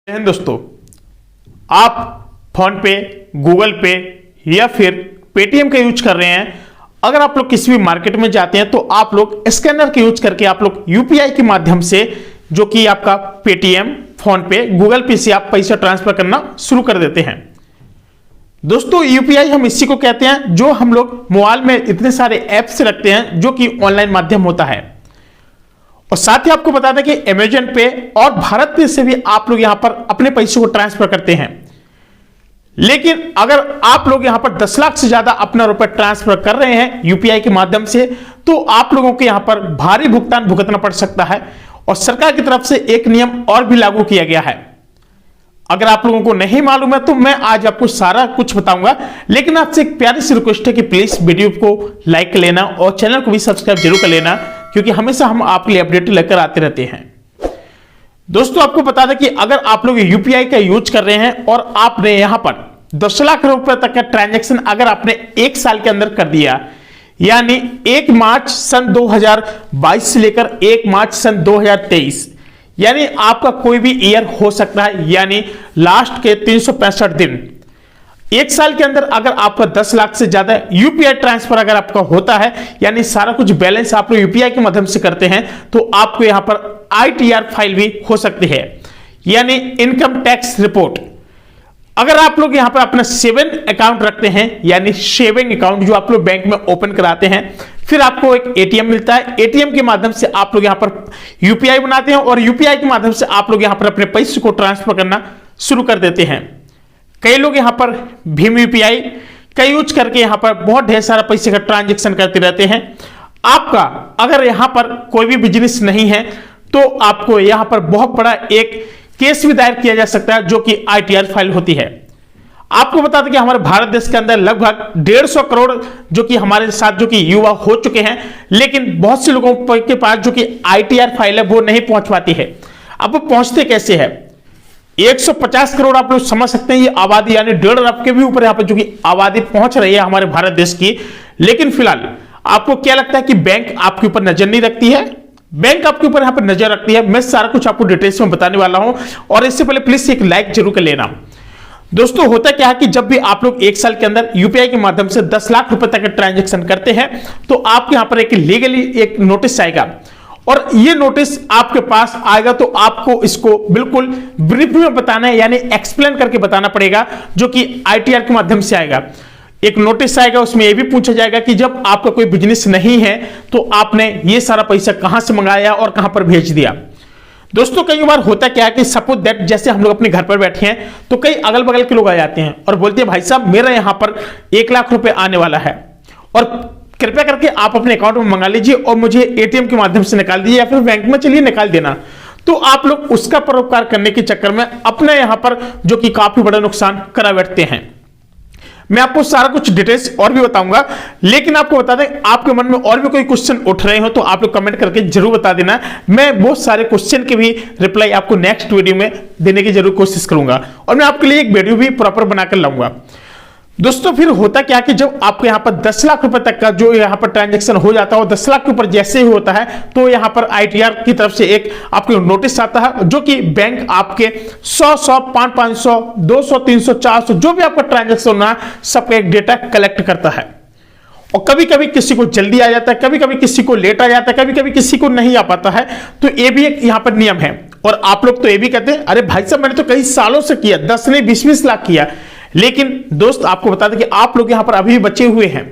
दोस्तों, आप फोन पे, गूगल पे या फिर पेटीएम का यूज कर रहे हैं। अगर आप लोग किसी भी मार्केट में जाते हैं तो आप लोग स्कैनर का यूज करके आप लोग यूपीआई के माध्यम से, जो कि आपका पेटीएम, फोन पे, गूगल पे से आप पैसा ट्रांसफर करना शुरू कर देते हैं। दोस्तों, यूपीआई हम इसी को कहते हैं जो हम लोग मोबाइल में इतने सारे ऐप्स रखते हैं जो कि ऑनलाइन माध्यम होता है। और साथ ही आपको बता दें कि अमेजन पे और भारत पे से भी आप लोग यहां पर अपने पैसे को ट्रांसफर करते हैं। लेकिन अगर आप लोग यहां पर 10 लाख से ज्यादा अपना रुपए ट्रांसफर कर रहे हैं यूपीआई के माध्यम से, तो आप लोगों को यहां पर भारी भुगतान भुगतना पड़ सकता है। और सरकार की तरफ से एक नियम और भी लागू किया गया है। अगर आप लोगों को नहीं मालूम है तो मैं आज आपको सारा कुछ बताऊंगा, लेकिन आपसे एक प्यारी सी रिक्वेस्ट है कि प्लीज वीडियो को लाइक कर लेना और चैनल को भी सब्सक्राइब जरूर कर लेना, क्योंकि हमेशा हम आपके लिए अपडेट लेकर आते रहते हैं। दोस्तों, आपको बता दें कि अगर आप लोग यूपीआई का यूज कर रहे हैं और आपने यहां पर 10 लाख रुपए तक का ट्रांजैक्शन अगर आपने एक साल के अंदर कर दिया, यानी 1 मार्च सन 2022 से लेकर 1 मार्च सन 2023, यानी आपका कोई भी ईयर हो सकता है, यानी लास्ट के 365 दिन, एक साल के अंदर अगर आपका 10 लाख से ज्यादा यूपीआई ट्रांसफर अगर आपका होता है, यानी सारा कुछ बैलेंस आप लोग यूपीआई के माध्यम से करते हैं, तो आपको यहां पर आईटीआर फाइल भी हो सकती है, यानी इनकम टैक्स रिपोर्ट। अगर आप लोग यहां पर अपना सेविंग अकाउंट रखते हैं, यानी सेविंग अकाउंट जो आप लोग बैंक में ओपन कराते हैं, फिर आपको एक एटीएम मिलता है। एटीएम के माध्यम से आप लोग यहां पर यूपीआई बनाते हैं और यूपीआई के माध्यम से आप लोग यहां पर अपने पैसे को ट्रांसफर करना शुरू कर देते हैं। कई लोग यहां पर भीम यूपीआई का यूज करके यहां पर बहुत ढेर सारा पैसे का ट्रांजैक्शन करते रहते हैं। आपका अगर यहां पर कोई भी बिजनेस नहीं है तो आपको यहां पर बहुत बड़ा एक केस भी दायर किया जा सकता है, जो कि आईटीआर फाइल होती है। आपको बता दें कि हमारे भारत देश के अंदर लगभग 150 करोड़ जो कि हमारे साथ जो कि युवा हो चुके हैं, लेकिन बहुत से लोगों के पास जो कि आईटीआर फाइल है वो नहीं पहुंच पाती है। अब वो पहुंचते कैसे है? 150 करोड़ आप लोग समझ सकते हैं ये आबादी, यानी 1.5 अरब के भी ऊपर यहां पर जो कि आबादी पहुंच रही है हमारे भारत देश की। लेकिन फिलहाल आपको क्या लगता है कि बैंक आपके ऊपर नजर नहीं रखती है? बैंक आपके ऊपर यहां पर नजर रखती है। मैं सारा कुछ आपको डिटेल्स में बताने वाला हूं, और इससे पहले प्लीज एक लाइक जरूर कर लेना। दोस्तों, होता क्या है कि जब भी आप लोग एक साल के अंदर यूपीआई के माध्यम से 10 लाख रुपए तक का ट्रांजैक्शन करते हैं, तो आपके यहां पर एक लीगली एक नोटिस आएगा, और ये नोटिस आपके पास आएगा तो आपको इसको बिल्कुल ब्रीफ में बताना है, यानी एक्सप्लेन करके बताना पड़ेगा, जो कि आईटीआर के माध्यम से आएगा। एक नोटिस आएगा, उसमें यह भी पूछा जाएगा कि जब आपका कोई बिजनेस नहीं है तो आपने ये सारा पैसा कहां से मंगाया और कहां पर भेज दिया। दोस्तों, कई बार होता क्या है कि सपोज दैट जैसे हम लोग अपने घर पर बैठे हैं तो कई अगल बगल के लोग आ जाते हैं और बोलते हैं, भाई साहब मेरा यहां पर 1 लाख रुपए आने वाला है और कृपया करके आप अपने अकाउंट में मंगा लीजिए और मुझे एटीएम के माध्यम से निकाल दीजिए, या फिर बैंक में चलिए निकाल देना। तो आप लोग उसका परोपकार करने के चक्कर में अपने यहां पर जो कि काफी बड़ा नुकसान करा बैठते हैं। मैं आपको सारा कुछ डिटेल्स और भी बताऊंगा, लेकिन आपको बता दें, आपके मन में और भी कोई क्वेश्चन उठ रहे हो तो आप लोग कमेंट करके जरूर बता देना। मैं बहुत सारे क्वेश्चन के भी रिप्लाई आपको नेक्स्ट वीडियो में देने की जरूर कोशिश करूंगा, और मैं आपके लिए एक वीडियो भी प्रॉपर बनाकर लाऊंगा। दोस्तों, फिर होता क्या कि जब आपको यहां पर 10 लाख रुपए तक का जो यहां पर ट्रांजैक्शन हो जाता है, 10 लाख के ऊपर जैसे ही होता है तो यहां पर आईटीआर की तरफ से एक आपको नोटिस आता है, जो कि बैंक आपके 100, 500, 200, 300, 400 जो भी आपका ट्रांजैक्शन होना है, सबका एक डेटा कलेक्ट करता है। और कभी कभी किसी को जल्दी आ जाता है, कभी कभी किसी को लेट आ जाता है, कभी कभी किसी को नहीं आ पाता है। तो ये भी एक यहां पर नियम है। और आप लोग तो ये भी कहते हैं, अरे भाई साहब मैंने तो कई सालों से किया, 10 नहीं 20-20 लाख किया। लेकिन दोस्त, आपको बता दें कि आप लोग यहां पर अभी भी बचे हुए हैं,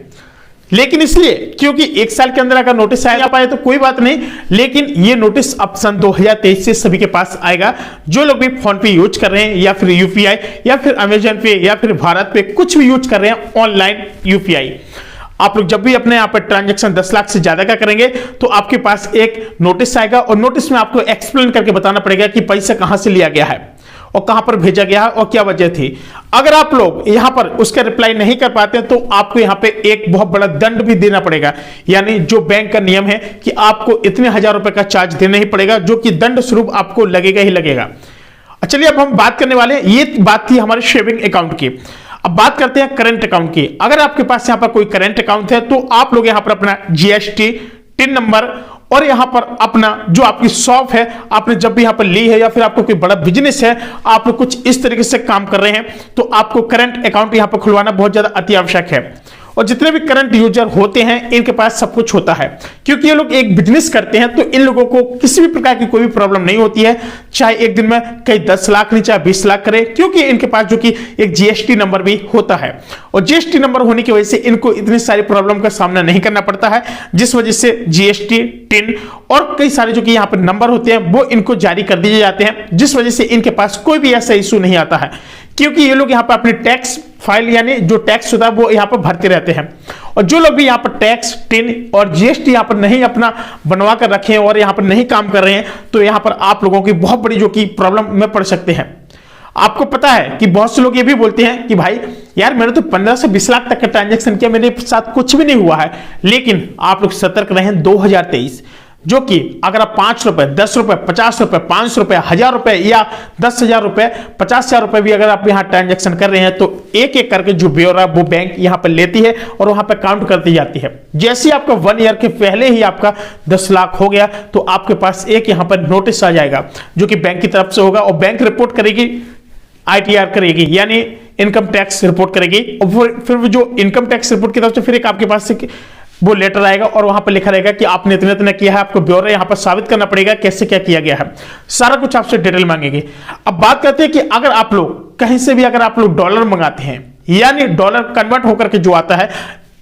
लेकिन इसलिए क्योंकि एक साल के अंदर अगर नोटिस आ पाए तो कोई बात नहीं, लेकिन ये नोटिस अब सन 2023 से सभी के पास आएगा। जो लोग भी फोन पे यूज कर रहे हैं, या फिर यूपीआई, या फिर अमेजन पे, या फिर भारत पे कुछ भी यूज कर रहे हैं ऑनलाइन यूपीआई, आप लोग जब भी अपने यहाँ पर ट्रांजैक्शन 10 लाख से ज्यादा का करेंगे तो आपके पास एक नोटिस आएगा, और नोटिस में आपको एक्सप्लेन करके बताना पड़ेगा कि पैसा कहां से लिया गया है और कहां पर भेजा गया है और क्या वजह थी। अगर आप लोग यहां पर उसका रिप्लाई नहीं कर पाते तो आपको यहां पे एक बहुत बड़ा दंड भी देना पड़ेगा, यानी जो बैंक का नियम है कि आपको इतने हजार रुपए का चार्ज देना ही पड़ेगा, जो कि दंड स्वरूप आपको लगेगा ही लगेगा। चलिए, अब हम बात करने वाले हैं, ये बात थी हमारे सेविंग अकाउंट की। अब बात करते हैं करंट अकाउंट की। अगर आपके पास यहां पर कोई करंट अकाउंट है तो आप लोग यहां पर अपना जीएसटी टिन नंबर और यहाँ पर अपना जो आपकी शॉप है आपने जब भी यहाँ पर ली है या फिर आपको कोई बड़ा बिजनेस है, आप लोग कुछ इस तरीके से काम कर रहे हैं, तो आपको करंट अकाउंट यहाँ पर खुलवाना बहुत ज्यादा अति आवश्यक है। और जितने भी करंट यूजर होते हैं इनके पास सब कुछ होता है, क्योंकि ये लोग एक बिजनेस करते हैं, तो इन लोगों को किसी भी प्रकार की कोई भी प्रॉब्लम नहीं होती है, चाहे एक दिन में कई 10 लाख नहीं चाहे 20 लाख करे, क्योंकि इनके पास जो कि एक जीएसटी नंबर भी होता है। और जीएसटी नंबर होने की वजह से इनको इतनी सारी प्रॉब्लम का सामना नहीं करना पड़ता है, जिस वजह से जीएसटी, टिन और कई सारे जो कि यहाँ पर नंबर होते हैं वो इनको जारी कर दिए जाते हैं, जिस वजह से इनके पास कोई भी ऐसा इशू नहीं आता है, क्योंकि ये लोग यहाँ पर अपने टैक्स फाइल यानी जो टैक्स होता है वो यहाँ पर भरते रहते हैं। और जो लोग भी यहाँ पर टैक्स, टिन और जीएसटी यहाँ पर नहीं अपना बनवा कर रखे हैं और यहाँ पर नहीं काम कर रहे हैं, तो यहाँ पर आप लोगों की बहुत बड़ी जो कि प्रॉब्लम में पड़ सकते हैं। आपको पता है कि बहुत से लोग ये भी बोलते हैं कि भाई यार मैंने तो 15 से 20 लाख तक का ट्रांजैक्शन किया, मेरे साथ कुछ भी नहीं हुआ है। लेकिन आप लोग सतर्क रहें, 2023 जो कि अगर आप 5 रुपए, 10 रुपए, 50 रुपए, 500 रुपए, 1000 रुपए या 10,000 रुपए, 50,000 रुपए भी अगर आप यहाँ ट्रांजैक्शन कर रहे हैं, तो एक एक करके जो ब्यौरा वो बैंक यहाँ पर लेती है और वहां पर काउंट करती जाती है। जैसे ही आपका 1 ईयर के पहले ही आपका 10 लाख हो गया, तो आपके पास एक यहाँ पर नोटिस आ जाएगा जो कि बैंक की तरफ से होगा, और बैंक रिपोर्ट करेगी, आईटीआर करेगी यानी इनकम टैक्स रिपोर्ट करेगी, और फिर जो इनकम टैक्स रिपोर्ट की तरफ से फिर एक आपके पास से वो लेटर आएगा और वहां पर लिखा रहेगा कि आपने इतने इतना किया है, आपको ब्यौरा यहां पर साबित करना पड़ेगा कैसे क्या किया गया है, सारा कुछ आपसे डिटेल मांगेंगे। अब बात करते हैं कि अगर आप लोग कहीं से भी अगर आप लोग डॉलर मंगाते हैं, यानी डॉलर कन्वर्ट होकर के जो आता है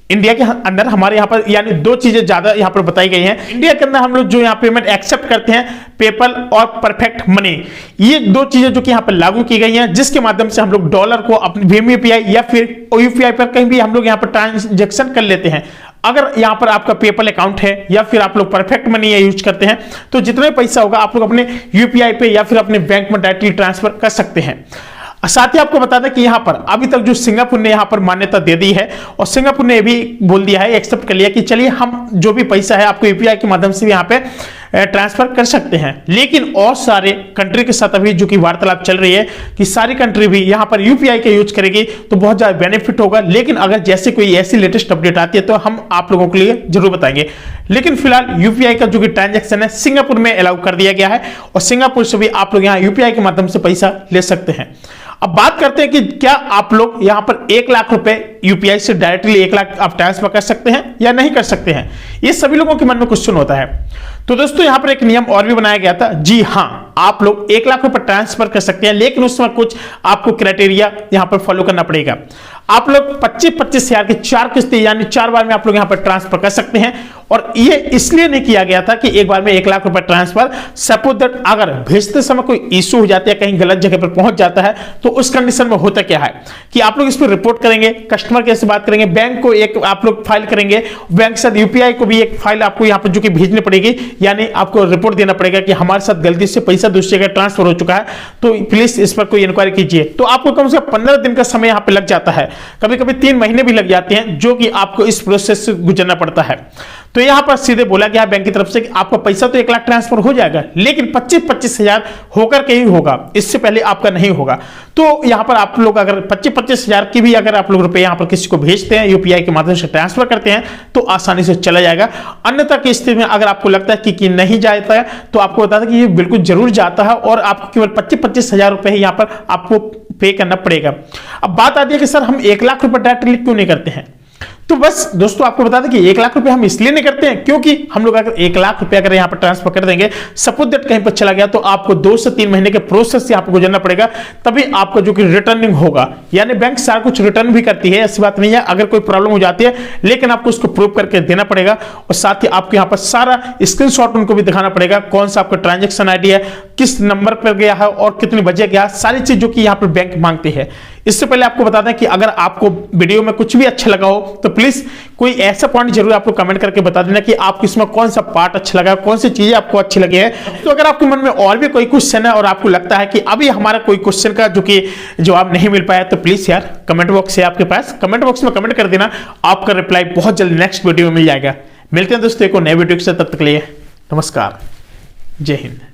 इंडिया के अंदर, हमारे यहाँ पर यानी 2 चीजें ज्यादा यहाँ पर बताई गई हैं। इंडिया के अंदर हम लोग जो यहाँ पेमेंट एक्सेप्ट करते हैं, पेपल और परफेक्ट मनी, ये 2 चीजें जो कि यहाँ पर लागू की गई हैं, जिसके माध्यम से हम लोग डॉलर को अपने भीम यूपीआई या फिर यूपीआई पर कहीं भी हम लोग यहाँ पर ट्रांजेक्शन कर लेते हैं। अगर यहाँ पर आपका पेपल अकाउंट है या फिर आप लोग परफेक्ट मनी यूज करते हैं, तो जितना पैसा होगा आप लोग अपने यूपीआई पे या फिर अपने बैंक में डायरेक्टली ट्रांसफर कर सकते हैं। साथ ही आपको बता दें कि यहाँ पर अभी तक जो सिंगापुर ने यहाँ पर मान्यता दे दी है, और सिंगापुर ने भी बोल दिया है, एक्सेप्ट कर लिया कि चलिए हम जो भी पैसा है आपको यूपीआई के माध्यम से भी यहाँ पे ट्रांसफर कर सकते हैं। लेकिन और सारे कंट्री के साथ अभी जो कि वार्तालाप चल रही है कि सारी कंट्री भी यहाँ पर यूपीआई का यूज करेगी, तो बहुत ज्यादा बेनिफिट होगा। लेकिन अगर जैसे कोई ऐसी लेटेस्ट अपडेट आती है तो हम आप लोगों के लिए जरूर बताएंगे। लेकिन फिलहाल यूपीआई का जो कि ट्रांजैक्शन है सिंगापुर में अलाउ कर दिया गया है, और सिंगापुर से भी आप लोग यहाँ यूपीआई के माध्यम से पैसा ले सकते हैं। अब बात करते हैं कि क्या आप लोग यहां पर 1 लाख रुपए यूपीआई से डायरेक्टली 1 लाख आप ट्रांसफर कर सकते हैं या नहीं कर सकते हैं, ये सभी लोगों के मन में क्वेश्चन होता है। तो दोस्तों यहां पर एक नियम और भी बनाया गया था। जी हां, आप लोग 1 लाख रुपए ट्रांसफर कर सकते हैं, लेकिन उसमें कुछ आपको क्राइटेरिया यहां पर फॉलो करना पड़ेगा। आप लोग 25-25 हजार की 4 किस्तें यानी 4 बार में आप लोग यहां पर ट्रांसफर कर सकते हैं। और ये इसलिए नहीं किया गया था कि एक बार में 1 लाख रुपए ट्रांसफर, सपोज दैट अगर भेजते समय कोई इशू हो जाता है, कहीं गलत जगह पर पहुंच जाता है, तो उस कंडीशन में होता क्या है कि आप लोग इस पर रिपोर्ट करेंगे, कस्टमर केयर से बात करेंगे, बैंक को एक आप लोग फाइल करेंगे, बैंक के साथ यूपीआई को भी एक फाइल आपको यहां पर जो कि भेजनी पड़ेगी, यानी आपको रिपोर्ट देना पड़ेगा कि हमारे साथ गलती से पैसा दूसरी जगह ट्रांसफर हो चुका है, तो प्लीज इस पर कोई इंक्वायरी कीजिए। तो आपको कम से कम 15 दिन का समय यहां पर लग जाता है, कभी कभी 3 महीने भी लग जाते हैं, जो कि आपको इस प्रोसेस से गुजरना पड़ता है। तो यहां पर सीधे बोला गया बैंक की तरफ से कि आपका पैसा तो 1 लाख ट्रांसफर हो जाएगा, लेकिन 25-25 हजार होकर के ही होगा, इससे पहले आपका नहीं होगा। तो यहां पर आप लोग अगर 25-25 हजार की भी अगर आप लोग रुपए यहां पर किसी को भेजते हैं, यूपीआई के माध्यम से ट्रांसफर करते हैं, तो आसानी से चला जाएगा। अन्यथा की स्थिति में अगर आपको लगता है कि नहीं जाता है, तो आपको बता दें कि ये बिल्कुल जरूर जाता है, और आपको केवल 25-25 हजार रुपए ही यहां पर आपको पे करना पड़ेगा। अब बात आती है कि सर हम 1 लाख रुपए डायरेक्टली क्यों नहीं करते हैं। तो बस दोस्तों आपको बता दें कि 1 लाख रुपए हम इसलिए नहीं करते हैं क्योंकि हम लोग अगर 1 लाख रुपए अगर यहां पर ट्रांसफर कर देंगे, सपोज दैट कहीं पर चला गया, तो आपको 2 से 3 महीने के प्रोसेस से यहां पर गुजरना पड़ेगा, तभी आपका जो कि रिटर्निंग होगा। यानी बैंक सारा कुछ रिटर्न भी करती है, ऐसी बात नहीं है, अगर कोई प्रॉब्लम हो जाती है, लेकिन आपको उसको प्रूव करके देना पड़ेगा, और साथ ही आपको यहां पर सारा स्क्रीनशॉट उनको भी दिखाना पड़ेगा, कौन सा आपका ट्रांजेक्शन आईडी है, किस नंबर पर गया है और कितने बजे गया, सारी चीज जो कि यहां पर बैंक मांगती है। इससे पहले आपको बता दें कि अगर आपको वीडियो में कुछ भी अच्छा लगा हो, तो प्लीज कोई ऐसा पॉइंट जरूर आपको कमेंट करके बता देना कि आपको इसमें कौन सा पार्ट अच्छा लगा, कौन सी चीजें आपको अच्छी लगी है। तो अगर आपके मन में और भी कोई क्वेश्चन है और आपको लगता है कि अभी हमारा कोई क्वेश्चन का जो कि जवाब नहीं मिल पाया, तो प्लीज यार कमेंट बॉक्स है आपके पास, कमेंट बॉक्स में कमेंट कर देना, आपका रिप्लाई बहुत जल्द नेक्स्ट वीडियो में मिल जाएगा। मिलते हैं दोस्तों एक और नए वीडियो के साथ, तब तक के लिए नमस्कार, जय हिंद।